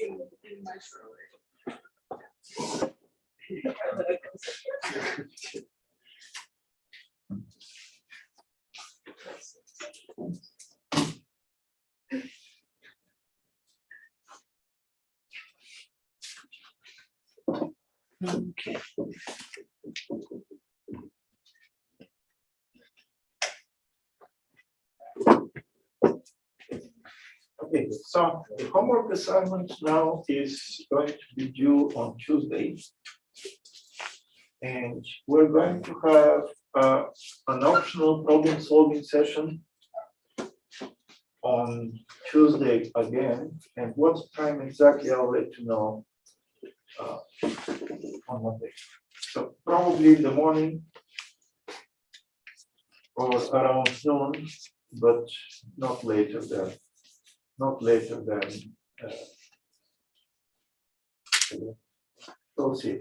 In my Okay. Okay, so the homework assignment now is going to be due on Tuesday. And we're going to have an optional problem solving session on Tuesday again. And what time exactly I'll let you know on Monday. So probably in the morning or around noon, but not later than we'll see.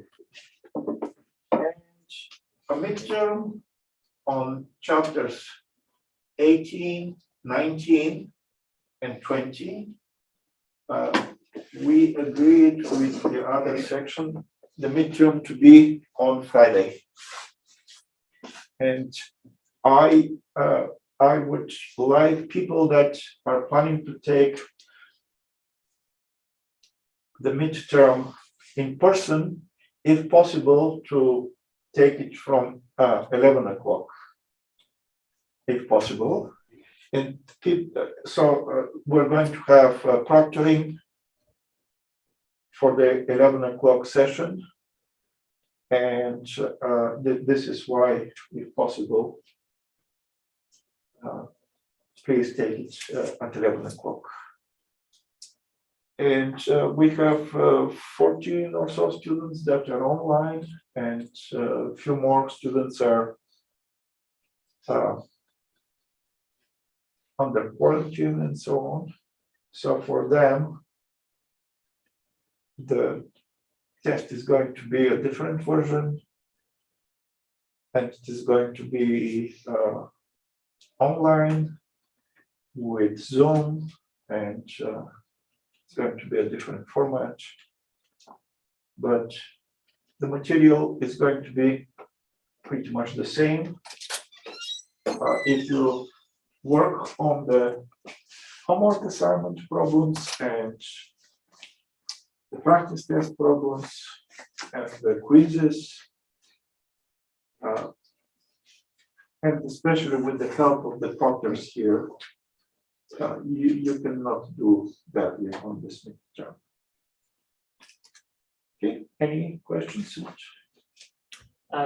And a midterm on chapters 18, 19, and 20. We agreed with the other section, the midterm to be on Friday. And I would like people that are planning to take the midterm in person, if possible, to take it from 11 o'clock, if possible. And so we're going to have proctoring for the 11 o'clock session. And this is why, if possible, please take it at 11 o'clock. And we have 14 or so students that are online, and a few more students are under quarantine and so on. So for them, the test is going to be a different version, and it is going to be online with Zoom, and it's going to be a different format, but the material is going to be pretty much the same. If you work on the homework assignment problems and the practice test problems and the quizzes, and especially with the help of the proctors here, you cannot do badly on this midterm. Okay, any questions?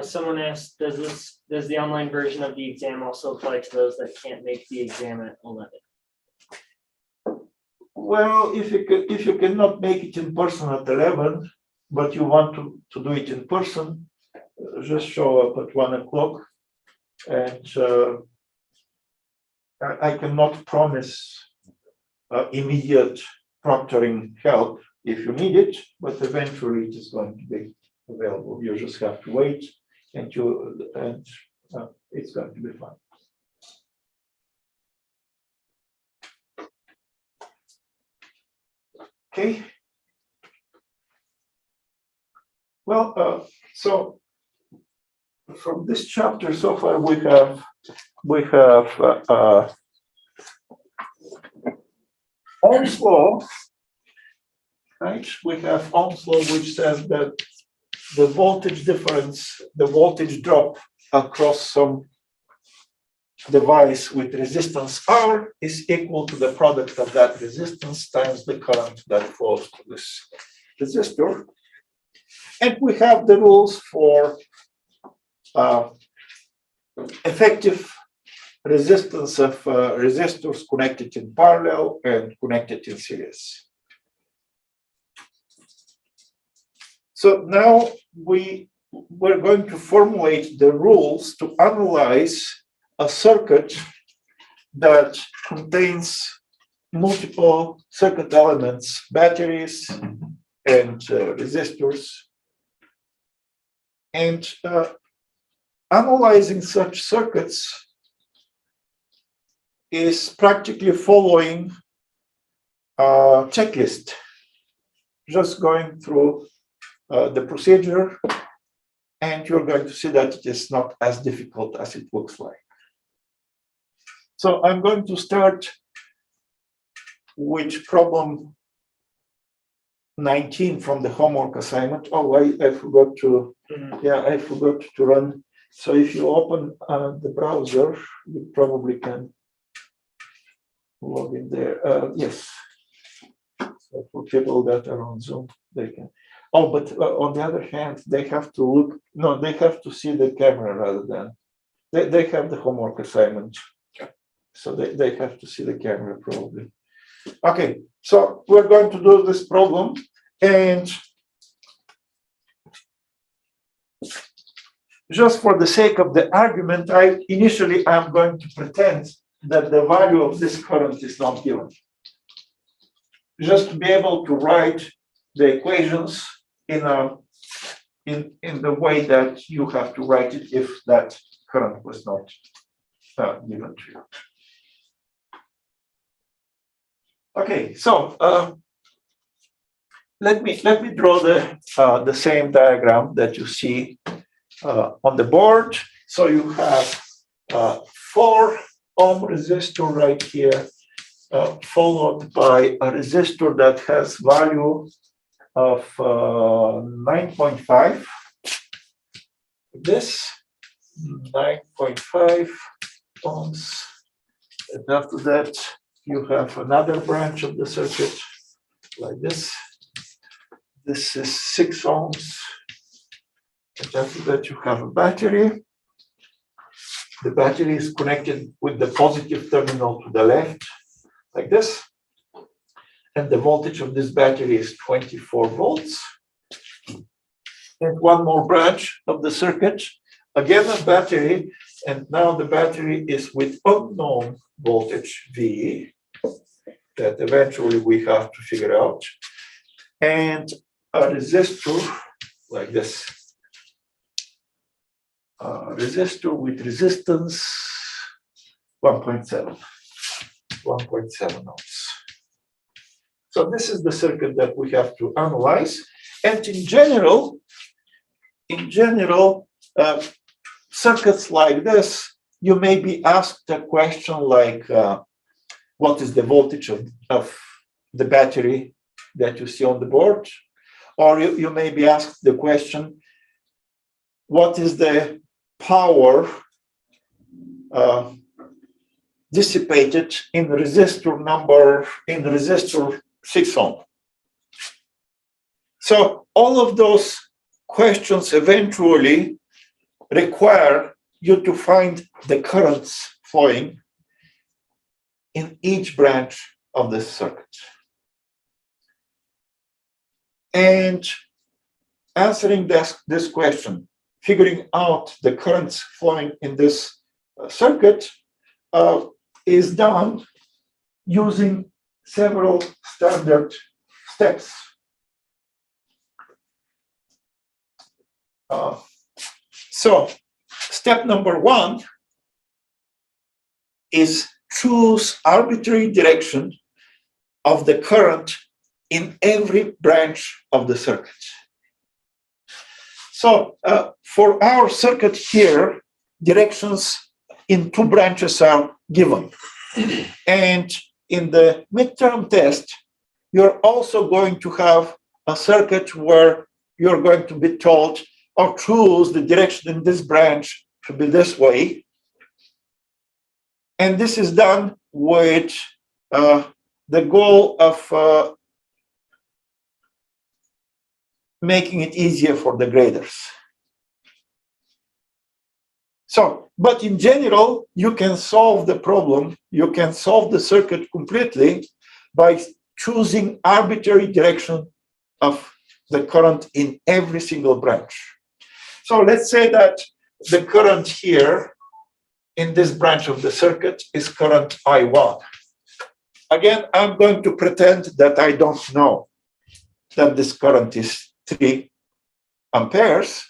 Someone asked, does the online version of the exam also apply to those that can't make the exam at 11? Well, if you cannot make it in person at 11, but you want to do it in person, just show up at 1 o'clock. And I cannot promise immediate proctoring help if you need it, but eventually it is going to be available. You just have to wait, and it's going to be fine. Okay. Well, so from this chapter so far we have Ohm's law, right? We have Ohm's law, which says that the voltage difference, the voltage drop across some device with resistance R is equal to the product of that resistance times the current that flows to this resistor. And we have the rules for effective resistance of resistors connected in parallel and connected in series. So now we're going to formulate the rules to analyze a circuit that contains multiple circuit elements, batteries and resistors. And analyzing such circuits is practically following checklist. Just going through the procedure, and you're going to see that it is not as difficult as it looks like. So I'm going to start with problem 19 from the homework assignment. Oh, I forgot to, yeah, I forgot to run. So if you open the browser, you probably can log in there. Yes. So for people that are on Zoom, they can. Oh, but on the other hand, they have to look, no, they have to see the camera rather than, they have the homework assignment. So they have to see the camera probably. Okay, so we're going to do this problem, and just for the sake of the argument, initially I'm going to pretend that the value of this current is not given. Just to be able to write the equations in the way that you have to write it if that current was not given to you. Okay, so let me draw the same diagram that you see on the board. So you have 4 ohm resistor right here, followed by a resistor that has value of 9.5. This 9.5 ohms, and after that you have another branch of the circuit like this. This is 6 ohms. And after that you have a battery. The battery is connected with the positive terminal to the left, like this. And the voltage of this battery is 24 volts. And one more branch of the circuit, again a battery, and now the battery is with unknown voltage V that eventually we have to figure out, and a resistor like this. Resistor with resistance 1.7 ohms. So this is the circuit that we have to analyze. And in general, circuits like this, you may be asked a question like, what is the voltage of the battery that you see on the board? Or you may be asked the question, what is the power dissipated in resistor 6 ohm? So all of those questions eventually require you to find the currents flowing in each branch of the circuit. And answering this question, figuring out the currents flowing in this circuit is done using several standard steps. So step number 1 is choose arbitrary direction of the current in every branch of the circuit. So for our circuit here, directions in 2 branches are given. And in the midterm test, you're also going to have a circuit where you're going to be told, or choose the direction in this branch to be this way. And this is done with the goal of making it easier for the graders. So, but in general, you can solve the problem, you can solve the circuit completely by choosing arbitrary direction of the current in every single branch. So let's say that the current here in this branch of the circuit is current I1. Again, I'm going to pretend that I don't know that this current is 3 amperes,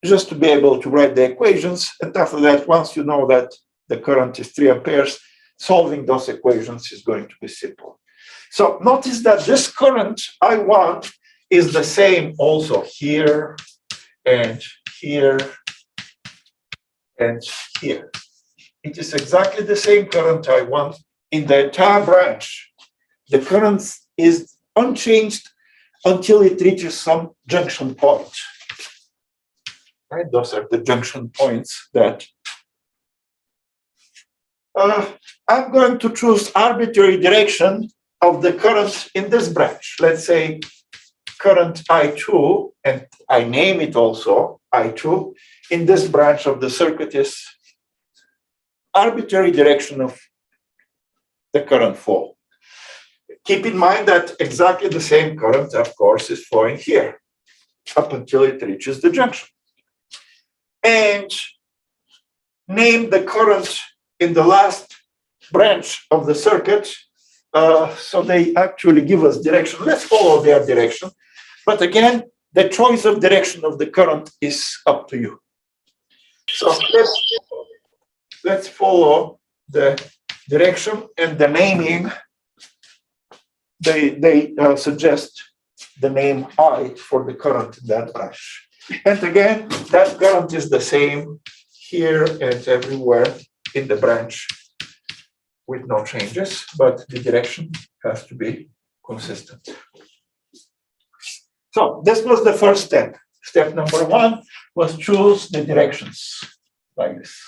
just to be able to write the equations. And after that, once you know that the current is 3 amperes, solving those equations is going to be simple. So notice that this current I1 is the same also here and here and here. It is exactly the same current I1 in the entire branch. The current is unchanged until it reaches some junction point. Right? Those are the junction points that I'm going to choose arbitrary direction of the current in this branch. Let's say current I2, and I name it also I2, in this branch of the circuit is arbitrary direction of the current flow. Keep in mind that exactly the same current, of course, is flowing here up until it reaches the junction. And name the current in the last branch of the circuit, so they actually give us direction. Let's follow their direction. But again, the choice of direction of the current is up to you. So let's follow the direction and the naming. They suggest the name I for the current in that branch. And again, that current is the same here and everywhere in the branch with no changes, but the direction has to be consistent. So this was the first step. Step number one was choose the directions like this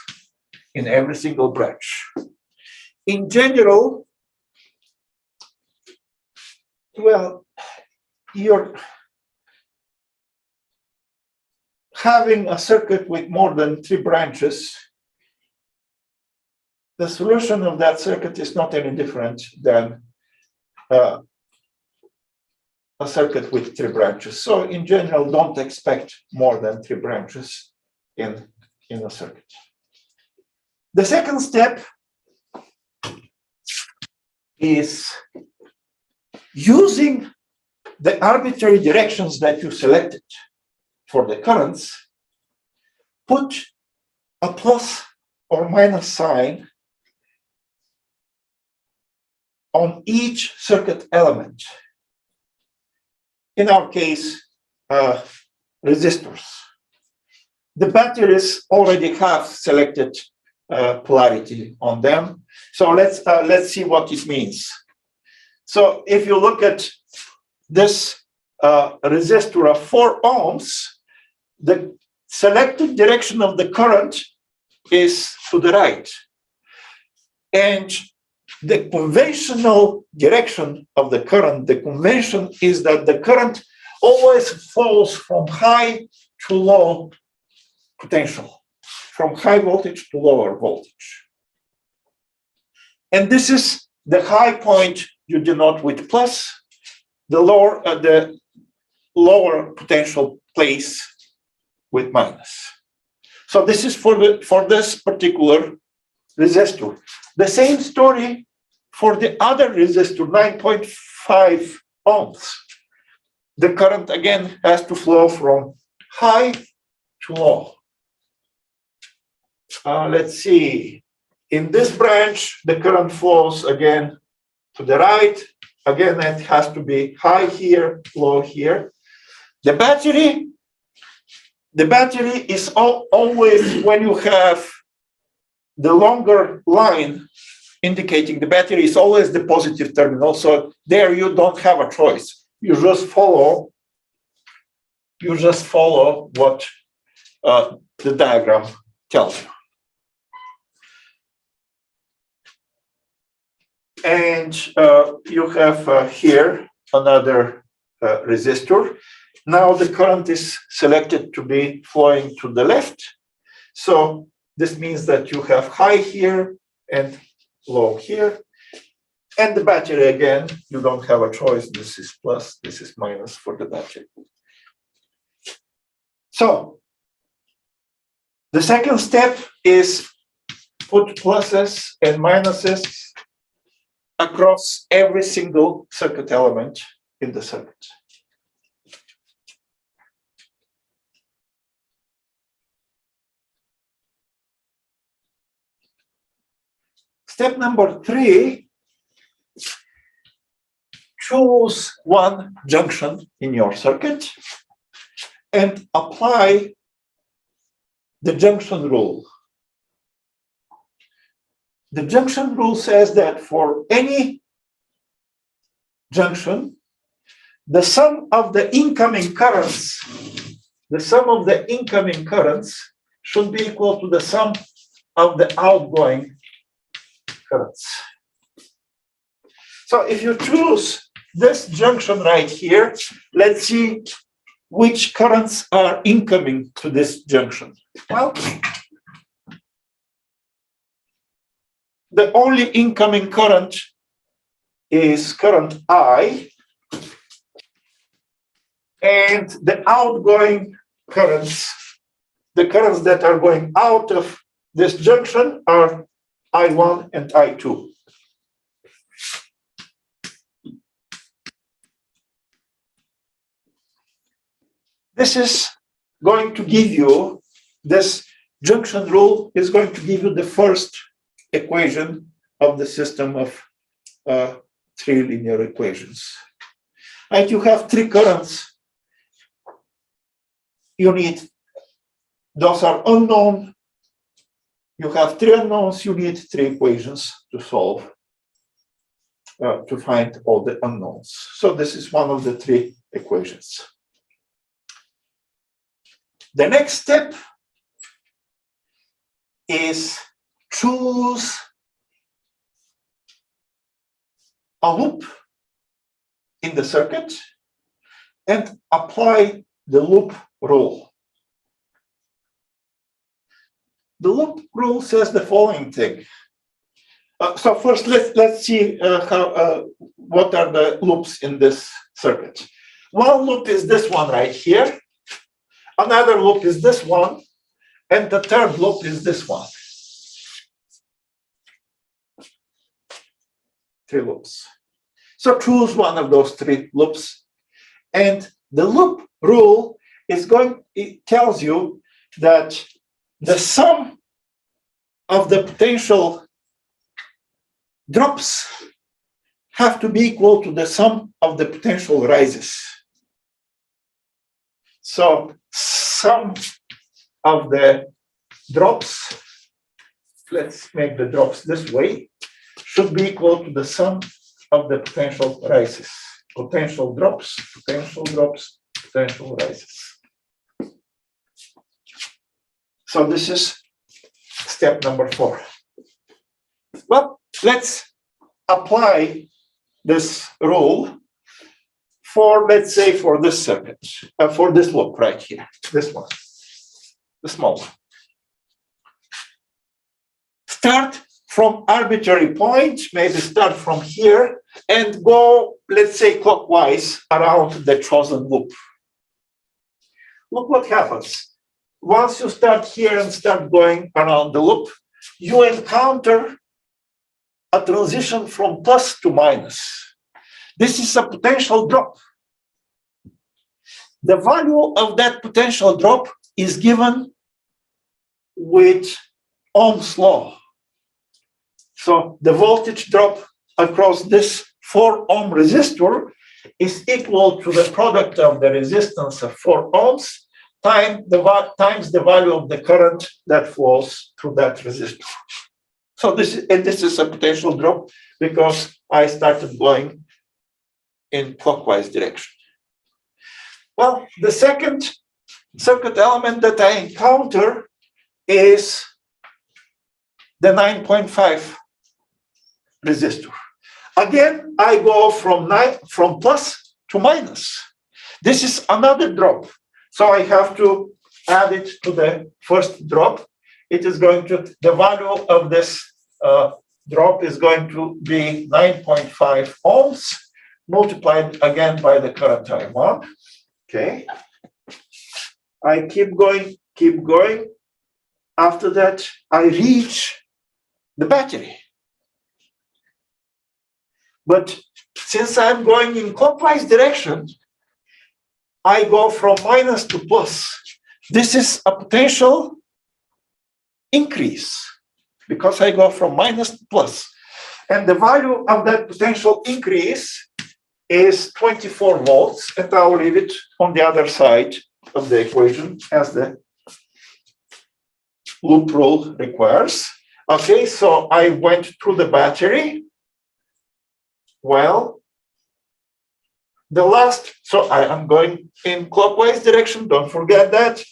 in every single branch. In general, well, you're having a circuit with more than 3 branches. The solution of that circuit is not any different than a circuit with 3 branches. So in general, don't expect more than 3 branches in a circuit. The second step is using the arbitrary directions that you selected for the currents, put a plus or minus sign on each circuit element. In our case, resistors. The batteries already have selected polarity on them. So let's see what it means. So if you look at this resistor of 4 ohms, the selected direction of the current is to the right. And the conventional direction of the current, the convention is that the current always flows from high to low potential, from high voltage to lower voltage. And this is the high point you denote with plus, the lower potential place with minus. So this is for this particular resistor. The same story for the other resistor, 9.5 ohms. The current again has to flow from high to low. Let's see. In this branch, the current flows again to the right. Again, it has to be high here, low here. The battery is always, when you have the longer line indicating the battery, is always the positive terminal. So there you don't have a choice. You just follow what the diagram tells you. And you have here another resistor. Now the current is selected to be flowing to the left. So this means that you have high here and low here. And the battery, again, you don't have a choice. This is plus, this is minus for the battery. So the second step is put pluses and minuses across every single circuit element in the circuit. Step number 3, choose one junction in your circuit and apply the junction rule. The junction rule says that for any junction, the sum of the incoming currents should be equal to the sum of the outgoing currents. So if you choose this junction right here, let's see which currents are incoming to this junction. Well, the only incoming current is current I, and the outgoing currents, the currents that are going out of this junction are I1 and I2. This is going to give you, this junction rule is going to give you the first equation of the system of 3 linear equations. And you have 3 currents. You need, those are unknown. You have 3 unknowns, you need 3 equations to solve, to find all the unknowns. So this is one of the 3 equations. The next step is choose a loop in the circuit and apply the loop rule. The loop rule says the following thing. So first, let's see what are the loops in this circuit. One loop is this one right here. Another loop is this one, and the third loop is this one. 3 loops. So choose one of those 3 loops, and the loop rule is it tells you that the sum of the potential drops have to be equal to the sum of the potential rises. So sum of the drops, let's make the drops this way, should be equal to the sum of the potential rises. Potential drops, potential drops, potential rises. So this is step number 4. Well, let's apply this rule for, let's say, for this circuit, for this loop right here, this one, the small one. Start from arbitrary point, maybe start from here, and go, let's say, clockwise around the chosen loop. Look what happens. Once you start here and start going around the loop, you encounter a transition from plus to minus. This is a potential drop. The value of that potential drop is given with Ohm's law. So the voltage drop across this 4 ohm resistor is equal to the product of the resistance of 4 ohms times the value of the current that flows through that resistor. So this is a potential drop because I started going in clockwise direction. Well, the second circuit element that I encounter is the 9.5 resistor. Again, I go from plus to minus. This is another drop. So I have to add it to the first drop. It is going to, the value of this drop is going to be 9.5 ohms multiplied again by the current I1. Okay. I keep going. After that, I reach the battery. But since I'm going in clockwise direction, I go from minus to plus. This is a potential increase because I go from minus to plus. And the value of that potential increase is 24 volts, and I'll leave it on the other side of the equation as the loop rule requires. Okay, so I went through the battery. Well, the last, so I am going in clockwise direction, don't forget that.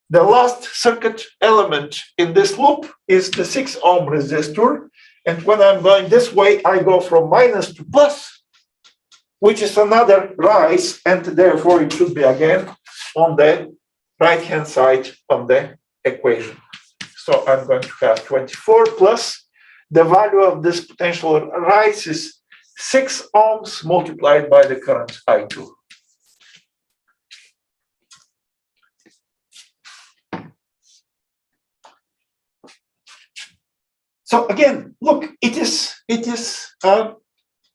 The last circuit element in this loop is the 6 ohm resistor. And when I'm going this way, I go from minus to plus, which is another rise, and therefore it should be again on the right-hand side of the equation. So I'm going to have 24 plus the value of this potential rise is 6 ohms multiplied by the current I2. So again, look, it is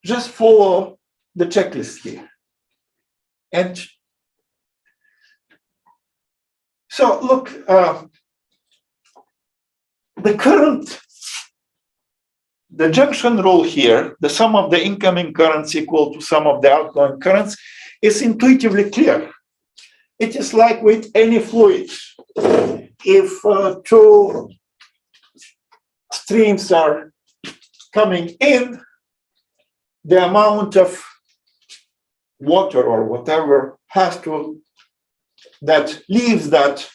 just follow the checklist here. And so look, the junction rule here, the sum of the incoming currents equal to sum of the outgoing currents, is intuitively clear. It is like with any fluid. If two streams are coming in, the amount of water or whatever that leaves that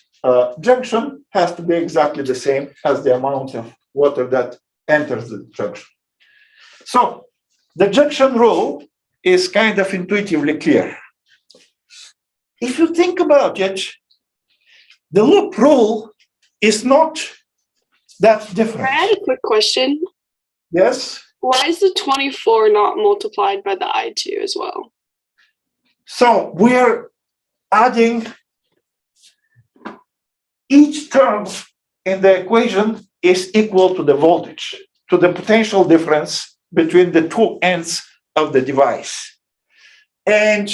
junction has to be exactly the same as the amount of water that enters the junction. So the junction rule is kind of intuitively clear. If you think about it, the loop rule is not that different. I had a quick question. Yes? Why is the 24 not multiplied by the I2 as well? So we're adding each term in the equation is equal to the voltage, to the potential difference between the two ends of the device. And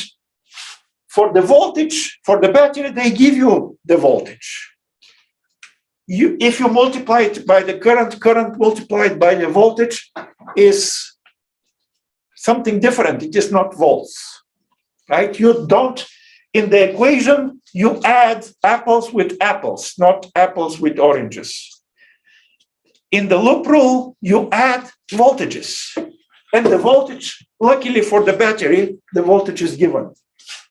for the voltage, for the battery, they give you the voltage. If you multiply it by the current multiplied by the voltage is something different. It is not volts, right? You don't, in the equation, you add apples with apples, not apples with oranges. In the loop rule, you add voltages. And the voltage, luckily for the battery, the voltage is given.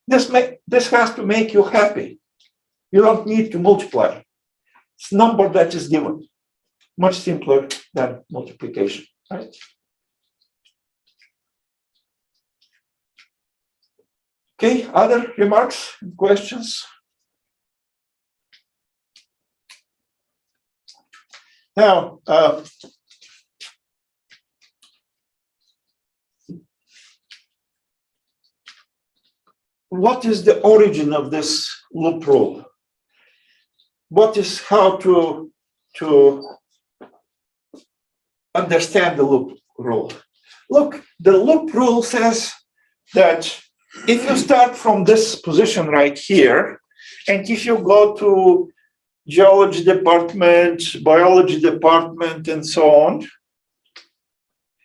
This has to make you happy. You don't need to multiply. It's number that is given. Much simpler than multiplication, right? Okay, other remarks and questions? Now, what is the origin of this loop rule? What is how to understand the loop rule? Look, the loop rule says that if you start from this position right here, and if you go to geology department, biology department, and so on,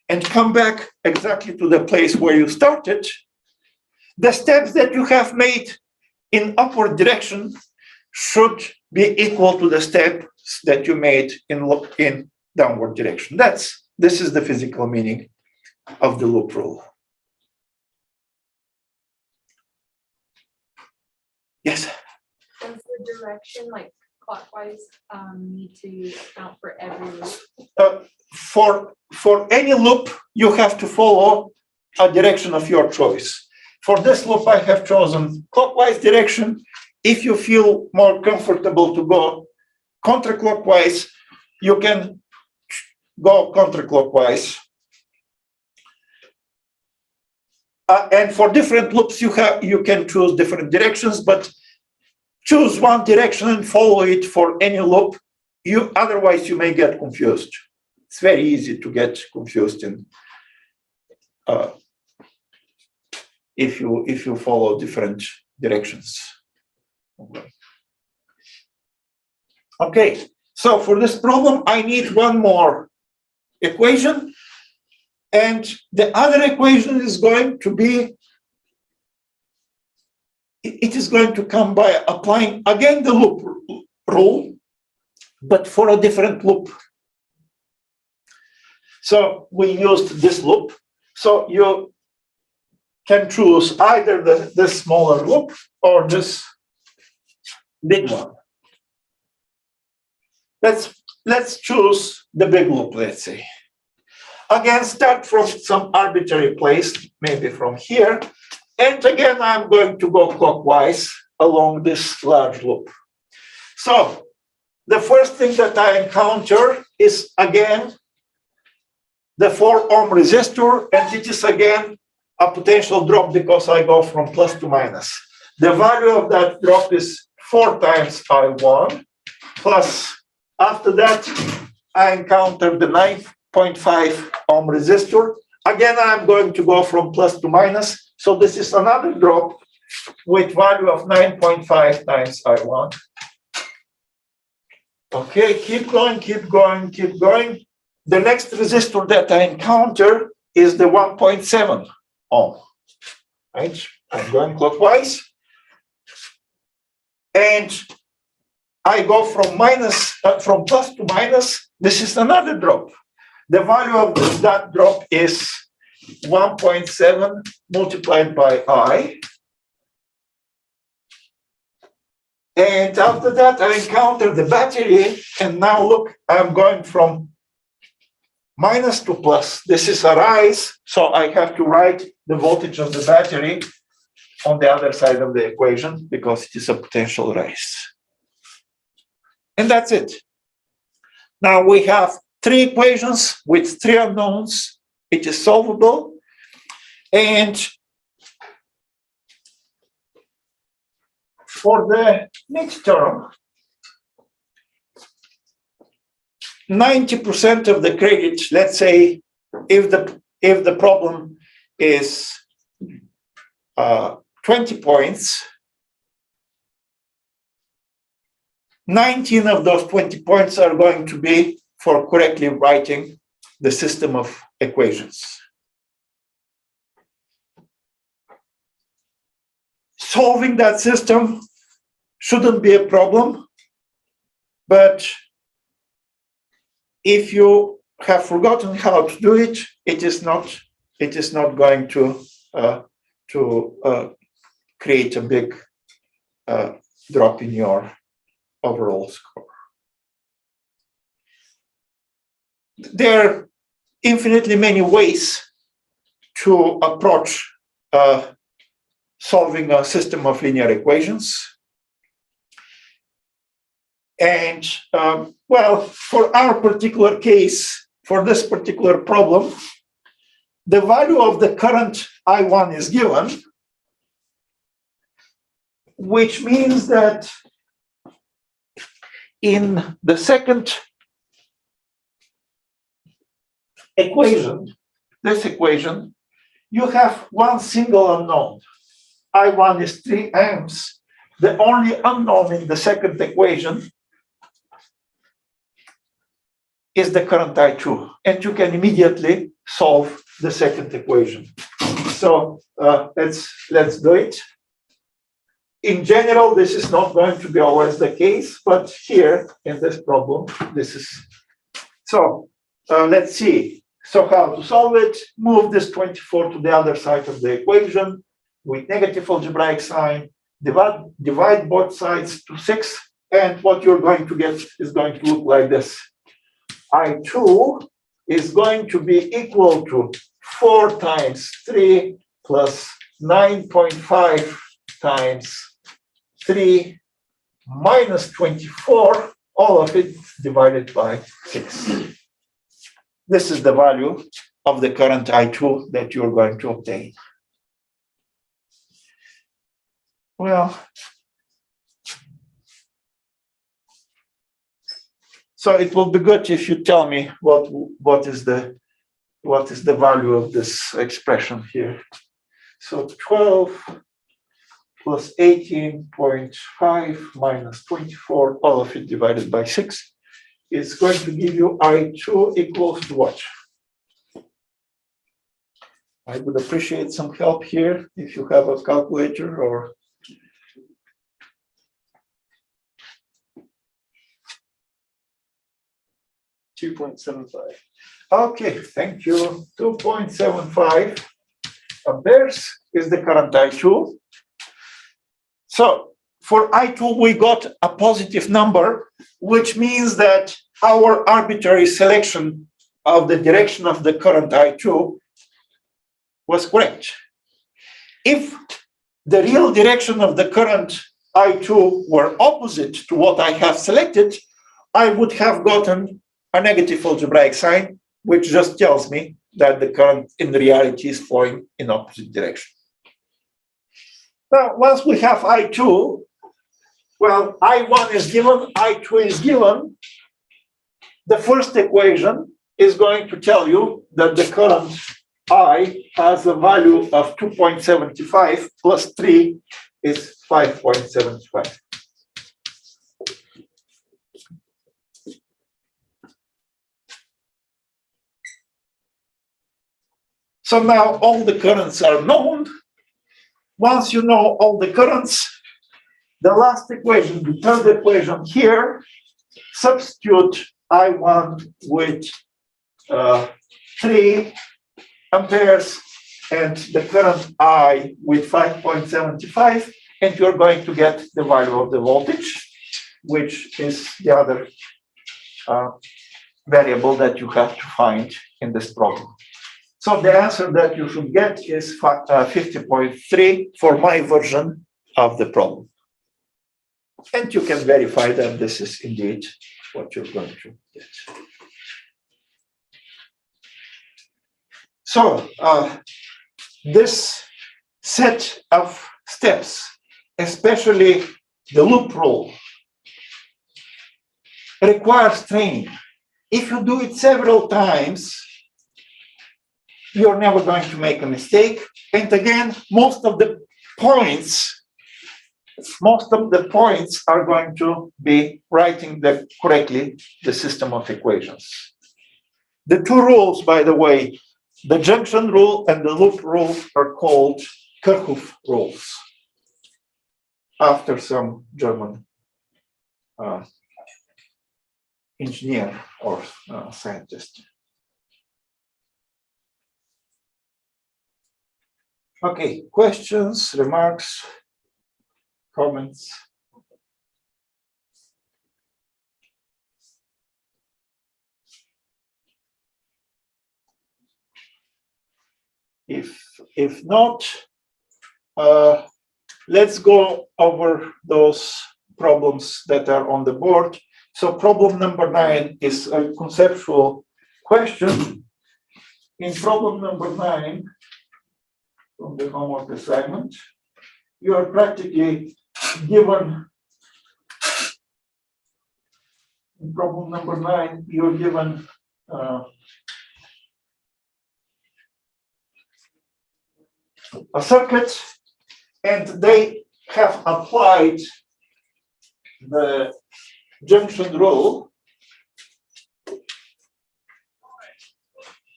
and come back exactly to the place where you started, the steps that you have made in upward direction should be equal to the steps that you made in downward direction. This is the physical meaning of the loop rule. Yes? Does the direction, like clockwise, need to account for every loop? For any loop, you have to follow a direction of your choice. For this loop, I have chosen clockwise direction. If you feel more comfortable to go counterclockwise, you can go counterclockwise. And for different loops, you can choose different directions, but choose one direction and follow it for any loop. Otherwise, you may get confused. It's very easy to get confused if you follow different directions. Okay, So for this problem, I need one more equation. And the other equation is going to be, it is going to come by applying again the loop rule, but for a different loop. So we used this loop. So you can choose either this smaller loop or this big one. Let's choose the big loop, let's say. Again, start from some arbitrary place, maybe from here. And again, I'm going to go clockwise along this large loop. So the first thing that I encounter is again the 4 ohm resistor, and it is again a potential drop because I go from plus to minus. The value of that drop is 4 times I1, plus after that I encounter the 9.5 ohm resistor. Again, I'm going to go from plus to minus. So this is another drop with value of 9.5 times I1. Okay, keep going, keep going, keep going. The next resistor that I encounter is the 1.7 ohm, right? I'm going clockwise. And I go from plus to minus. This is another drop. The value of that drop is 1.7 multiplied by I. And after that, I encounter the battery. And now look, I'm going from minus to plus. This is a rise. So I have to write the voltage of the battery on the other side of the equation because it is a potential rise. And that's it. Now we have 3 equations with 3 unknowns. It is solvable. And for the next term, 90% of the credit, let's say, if the problem is 20 points, 19 of those 20 points are going to be for correctly writing the system of equations. Solving that system shouldn't be a problem, but if you have forgotten how to do it, it is not going to create a big drop in your overall score. There are infinitely many ways to approach solving a system of linear equations. And well, for our particular case, for this particular problem, the value of the current I1 is given, which means that in the second equation, this equation, you have one single unknown. I1 is 3 amps. The only unknown in the second equation is the current I2, and you can immediately solve the second equation. So let's do it. In general, this is not going to be always the case, but here in this problem, this is. So let's see. So how to solve it? Move this 24 to the other side of the equation with negative algebraic sign. Divide both sides to 6, and what you're going to get is going to look like this. I2 is going to be equal to 4 times 3 plus 9.5 times 3 minus 24, all of it divided by 6. This is the value of the current I2 that you're going to obtain. Well, so it will be good if you tell me what is the value of this expression here. So 12 plus 18.5 minus 24, all of it divided by 6. is going to give you I2 equals to what? I would appreciate some help here if you have a calculator or. $2.75. Okay, thank you. 2.75 amperes is the current I2. So for I2, we got a positive number, which means that our arbitrary selection of the direction of the current I2 was correct. If the real direction of the current I2 were opposite to what I have selected, I would have gotten a negative algebraic sign, which just tells me that the current in reality is flowing in opposite direction. Now, once we have I2, well, I1 is given, I2 is given. The first equation is going to tell you that the current I has a value of 2.75 plus 3 is 5.75. So now all the currents are known. Once you know all the currents, the last equation, the third equation here, substitute I1 with 3 amperes and the current I with 5.75, and you're going to get the value of the voltage, which is the other variable that you have to find in this problem. So the answer that you should get is 50.3 for my version of the problem. And you can verify that this is indeed what you're going to get. So this set of steps, especially the loop rule, requires training. If you do it several times, you're never going to make a mistake. And again, most of the points are going to be writing correctly the system of equations. The two rules, by the way, the junction rule and the loop rule, are called Kirchhoff rules, after some German engineer or scientist. Okay, questions, remarks, comments? If not, let's go over those problems that are on the board. So problem number 9 is a conceptual question. In problem number 9, from the homework assignment, you are practically given, in problem number 9, you're given a circuit, and they have applied the junction rule,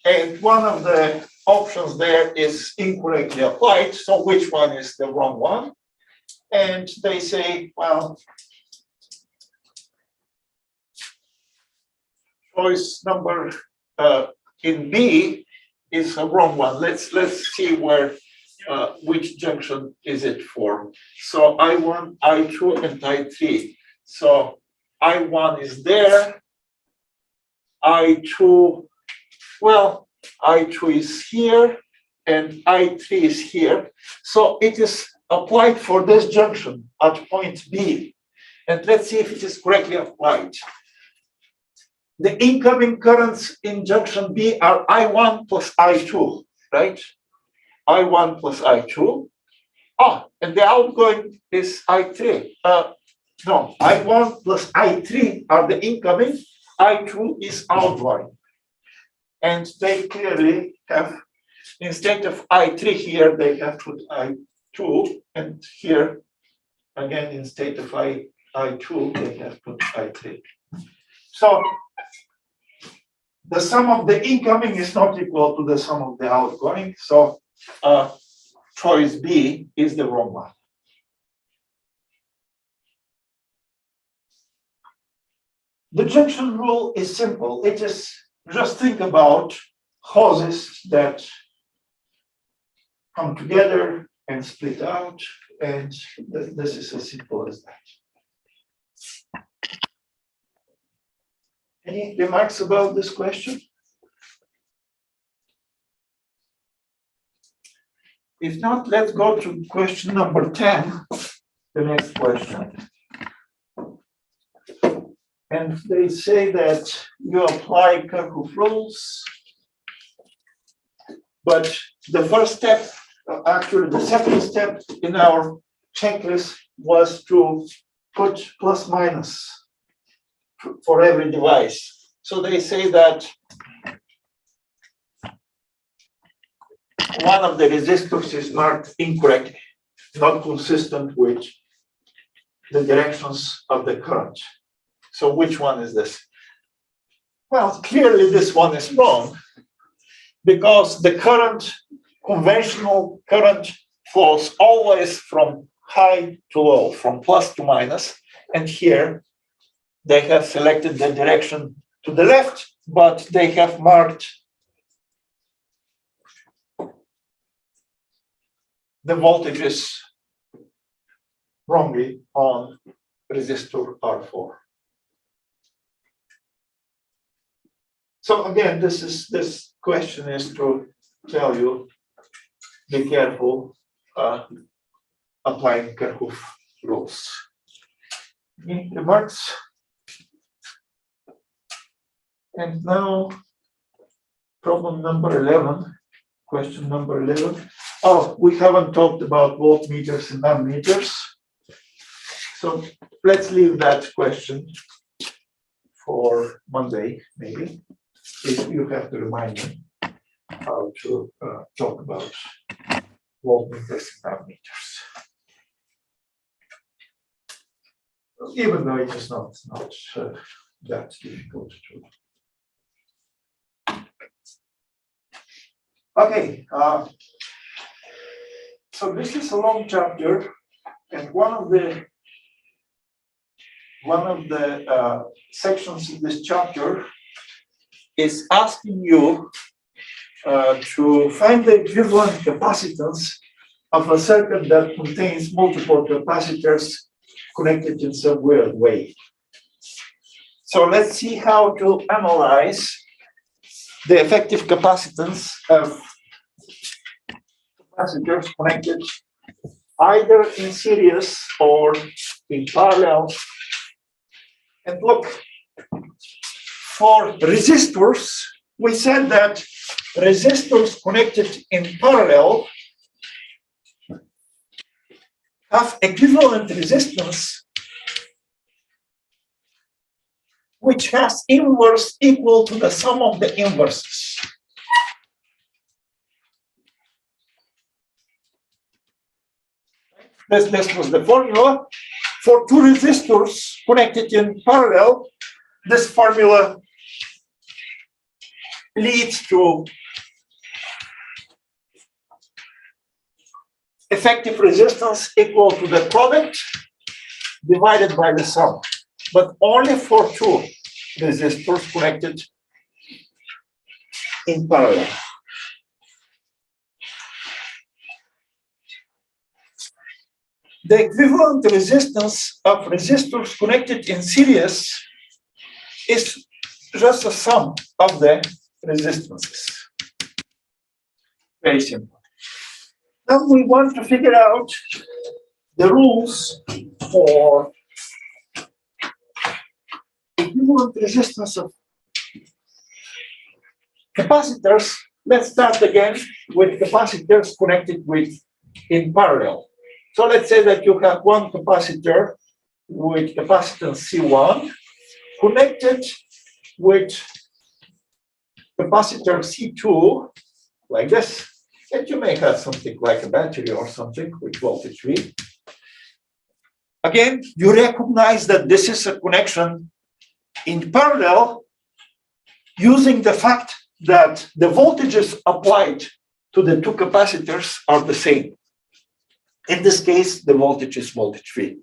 and one of the options there is incorrectly applied. So which one is the wrong one? And they say, well, choice number in B is a wrong one. Let's see where which junction is it for. So I1, I2, and I3. So I1 is there. I2, well, I2 is here, and I3 is here. So it is applied for this junction at point B. And let's see if it is correctly applied. The incoming currents in junction B are I1 plus I2, right? I1 plus I2. And the outgoing is I3. No, I1 plus I3 are the incoming. I2 is outgoing. And they clearly have, instead of I3 here, they have put I2, and here, again, instead of I2, they have put I3. So the sum of the incoming is not equal to the sum of the outgoing, so choice B is the wrong one. The junction rule is simple. It is just think about hoses that come together and split out, and this is as simple as that. Any remarks about this question? If not, let's go to question number 10, the next question. And they say that you apply Kirchhoff rules, but the first step, actually the second step in our checklist was to put plus minus for every device. So they say that one of the resistors is marked incorrectly, not consistent with the directions of the current. So which one is this? Well, clearly this one is wrong, because the current, conventional current, flows always from high to low, from plus to minus, and here they have selected the direction to the left, but they have marked the voltages wrongly on resistor R4. So again, this question is to tell you, be careful applying Kirchhoff rules. Any remarks? And now, problem number 11, question number 11. Oh, we haven't talked about voltmeters and ammeters. So let's leave that question for Monday, maybe. If you have to remind me how to talk about voltmeters and ammeters. Even though it is not that difficult to do. Okay, so this is a long chapter, and one of the sections in this chapter is asking you to find the equivalent capacitance of a circuit that contains multiple capacitors connected in some weird way. So let's see how to analyze the effective capacitance of capacitors connected either in series or in parallel. And look, for resistors, we said that resistors connected in parallel have equivalent resistance which has inverse equal to the sum of the inverses. This was the formula. For two resistors connected in parallel, this formula leads to effective resistance equal to the product divided by the sum, but only for two resistors connected in parallel. The equivalent resistance of resistors connected in series is just a sum of the resistances. Very simple. Now we want to figure out the rules for equivalent resistance of capacitors. Let's start again with capacitors connected with in parallel. So let's say that you have one capacitor with capacitance C1 connected with capacitor C2 like this. And you may have something like a battery or something with voltage V. Again, you recognize that this is a connection in parallel, using the fact that the voltages applied to the two capacitors are the same. In this case, the voltage is voltage V.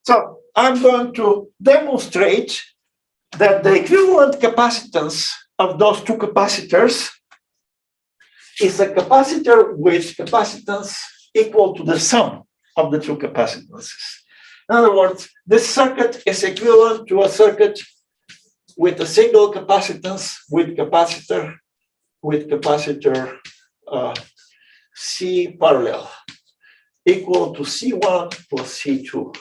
So I'm going to demonstrate that the equivalent capacitance of those two capacitors is a capacitor with capacitance equal to the sum of the two capacitances. In other words, this circuit is equivalent to a circuit with a single capacitance with capacitor C parallel equal to C1 plus C2.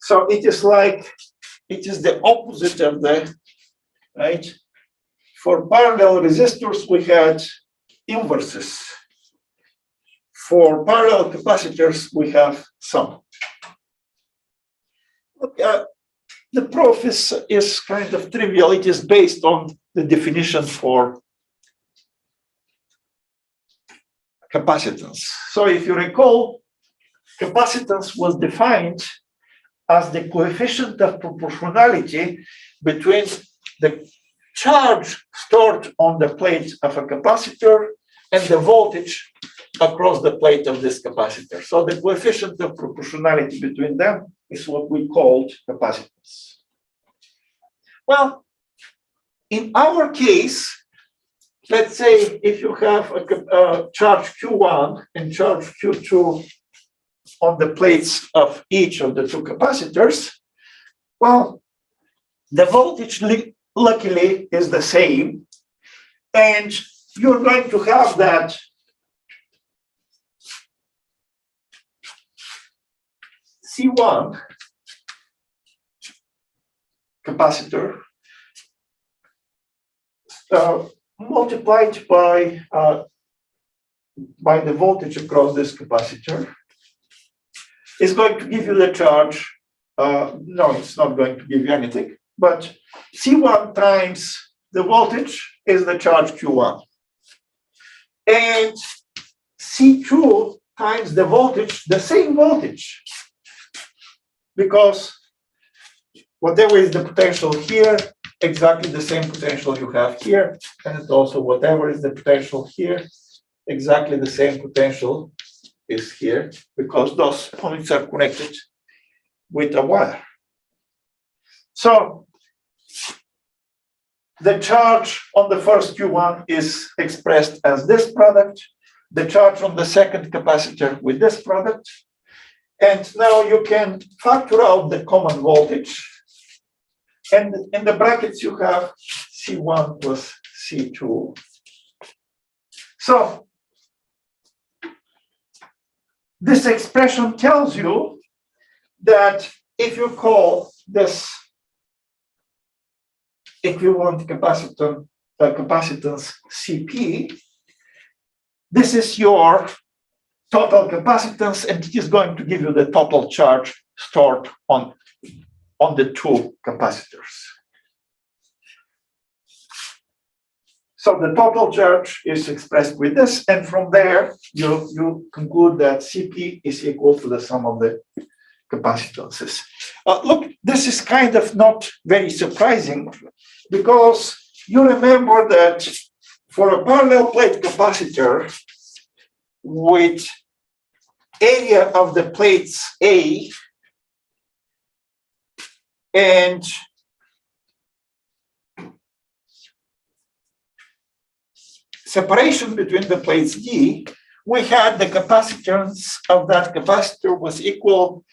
So it is the opposite of the, right? For parallel resistors, we had inverses. For parallel capacitors, we have sum. The proof is kind of trivial. It is based on the definition for capacitance. So if you recall, capacitance was defined as the coefficient of proportionality between the charge stored on the plate of a capacitor and the voltage across the plate of this capacitor. So the coefficient of proportionality between them is what we called capacitance. Well, in our case, let's say if you have a charge Q1 and charge Q2 on the plates of each of the two capacitors, well, the voltage luckily is the same, and you're going to have that C1 capacitor multiplied by the voltage across this capacitor is going to give you the charge. No, it's not going to give you anything, but C1 times the voltage is the charge Q1. And C2 times the voltage, the same voltage, because whatever is the potential here, exactly the same potential you have here, and also whatever is the potential here, exactly the same potential is here, because those points are connected with a wire. So the charge on the first Q1 is expressed as this product, the charge on the second capacitor with this product, and now you can factor out the common voltage. And in the brackets, you have C1 plus C2. So this expression tells you that if you call this equivalent capacitance CP, this is your total capacitance, and it is going to give you the total charge stored on the two capacitors. So the total charge is expressed with this, and from there you conclude that Cp is equal to the sum of the capacitances. Look, this is kind of not very surprising, because you remember that for a parallel plate capacitor with area of the plates A and separation between the plates D, we had the capacitance of that capacitor was equal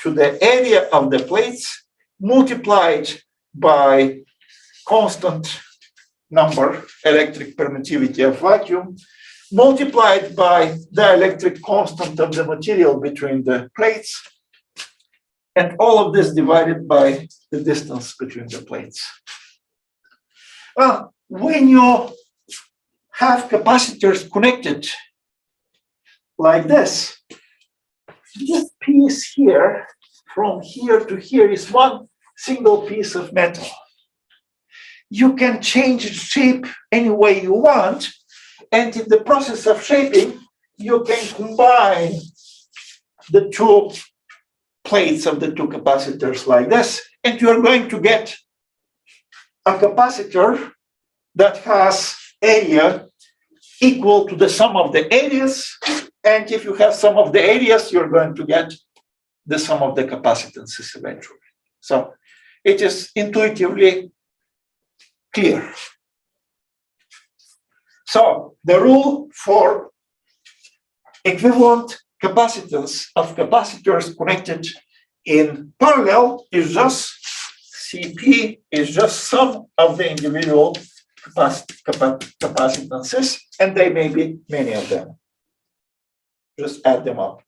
to the area of the plates multiplied by constant number, electric permittivity of vacuum, multiplied by the electric constant of the material between the plates, and all of this divided by the distance between the plates. Well, when you have capacitors connected like this piece here, from here to here, is one single piece of metal. You can change its shape any way you want, and in the process of shaping, you can combine the two plates of the two capacitors like this, and you're going to get a capacitor that has area equal to the sum of the areas. And if you have sum of the areas, you're going to get the sum of the capacitances eventually. So it is intuitively clear. So the rule for equivalent capacitance of capacitors connected in parallel is just Cp is just sum of the individual capacitances, and there may be many of them. Just add them up.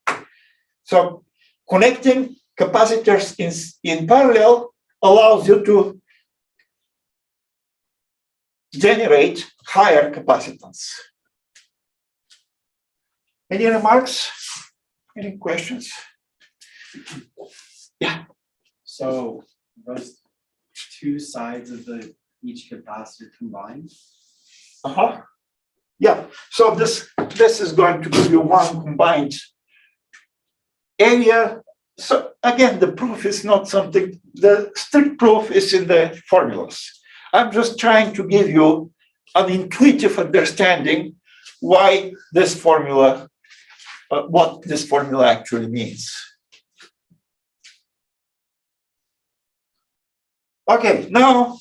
So connecting capacitors in parallel allows you to generate higher capacitance. Any remarks? Any questions? Yeah. So those two sides of each capacitor combined? Yeah. So this is going to give you one combined area. So again, the proof is not something, the strict proof is in the formulas. I'm just trying to give you an intuitive understanding why this formula, what this formula actually means. Okay, now,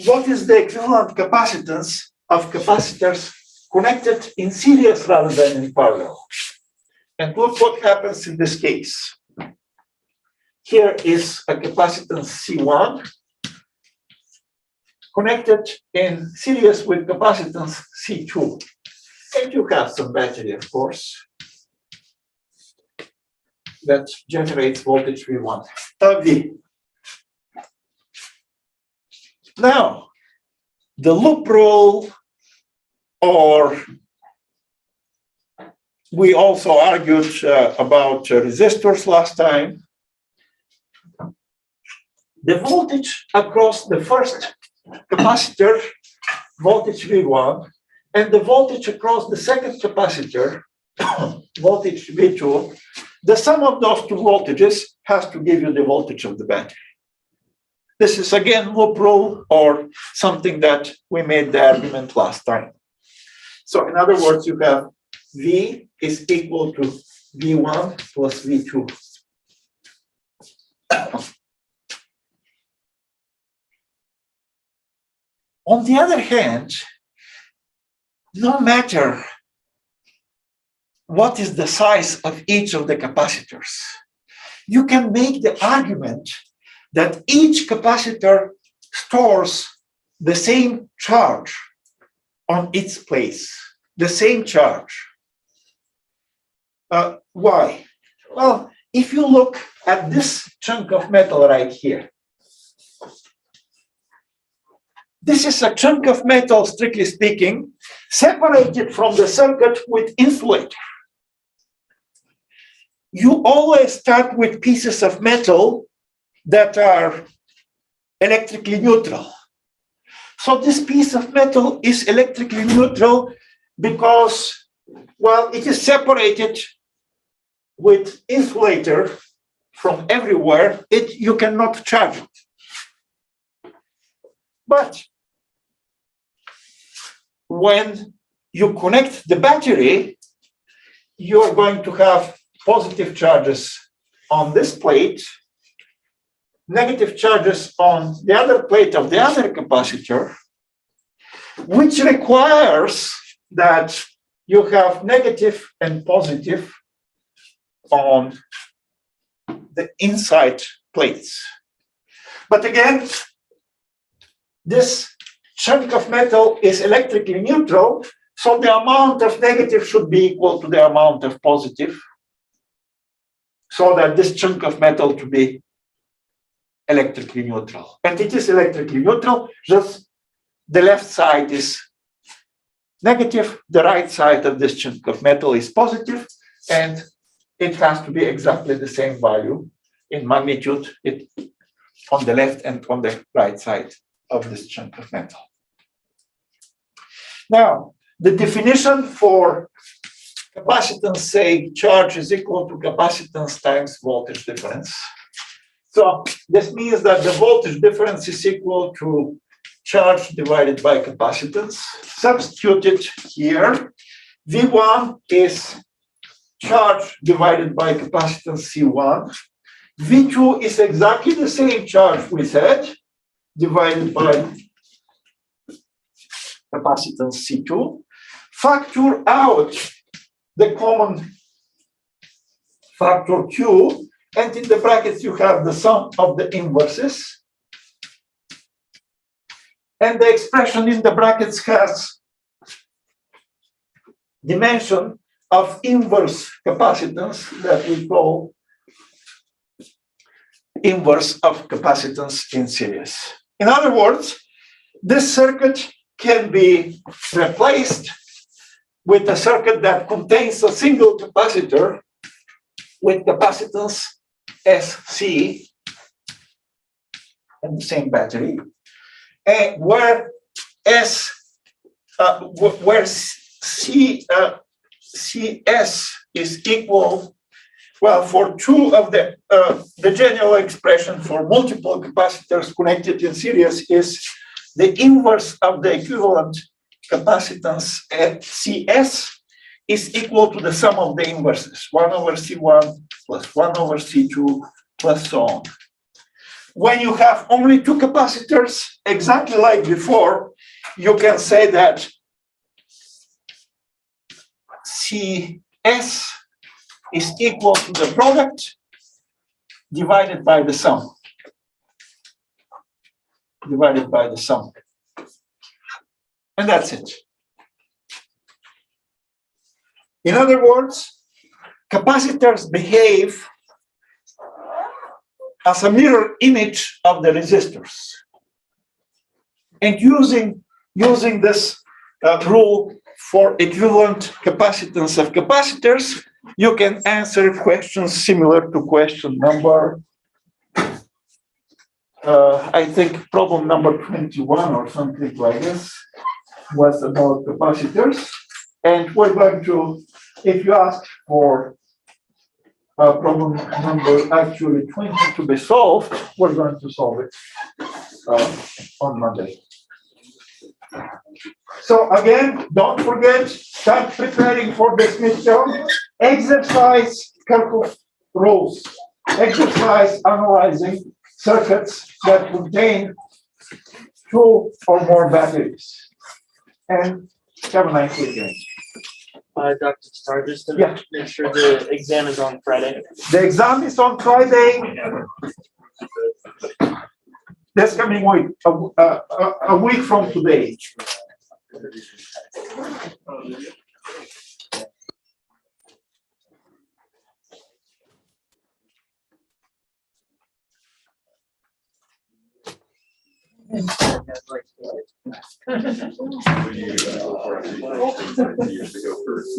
what is the equivalent capacitance of capacitors connected in series rather than in parallel? And look what happens in this case. Here is a capacitance C1 connected in series with capacitance C2. And you have some battery, of course, that generates voltage V1, V. Now, the loop rule, or we also argued about resistors last time. The voltage across the first capacitor, voltage V1, and the voltage across the second capacitor, voltage V2, the sum of those two voltages has to give you the voltage of the battery. This is again loop rule, or something that we made the argument last time. So in other words, you have V is equal to V1 plus V2. On the other hand, no matter what is the size of each of the capacitors, you can make the argument that each capacitor stores the same charge on its place, the same charge. Why? Well, if you look at this chunk of metal right here, this is a chunk of metal, strictly speaking, separated from the circuit with insulator. You always start with pieces of metal that are electrically neutral. So this piece of metal is electrically neutral because, well, it is separated with insulator from everywhere. You cannot charge it. But when you connect the battery, you're going to have positive charges on this plate, negative charges on the other plate of the other capacitor, which requires that you have negative and positive on the inside plates. But again, this chunk of metal is electrically neutral, so the amount of negative should be equal to the amount of positive, so that this chunk of metal to be electrically neutral. And it is electrically neutral, just the left side is negative, the right side of this chunk of metal is positive, and it has to be exactly the same value in magnitude on the left and on the right side of this chunk of metal. Now, the definition for capacitance, say charge is equal to capacitance times voltage difference. So this means that the voltage difference is equal to charge divided by capacitance. Substitute it here. V1 is charge divided by capacitance C1. V2 is exactly the same charge we said, divided by capacitance C2. Factor out the common factor Q, and in the brackets you have the sum of the inverses. And the expression in the brackets has dimension of inverse capacitance that we call inverse of capacitance in series. In other words, this circuit can be replaced with a circuit that contains a single capacitor with capacitance SC and the same battery, and where CS is equal, well, for two of the general expression for multiple capacitors connected in series is the inverse of the equivalent capacitance at CS is equal to the sum of the inverses, 1 over C1 plus 1 over C2 plus so on. When you have only two capacitors, exactly like before, you can say that CS is equal to the product divided by the sum. Divided by the sum. And that's it. In other words, capacitors behave as a mirror image of the resistors. And using this rule for equivalent capacitance of capacitors, you can answer questions similar to question number, I think problem number 21 or something like this was about capacitors. And we're going to, if you ask for problem number actually 20 to be solved, we're going to solve it on Monday. So again, don't forget, start preparing for this midterm. Exercise careful rules. Exercise analyzing circuits that contain two or more batteries. And have a nice weekend. Dr. Tatar, just to Yeah. make sure the exam is on Friday. The exam is on Friday. This coming week, a week from today. Years to go first.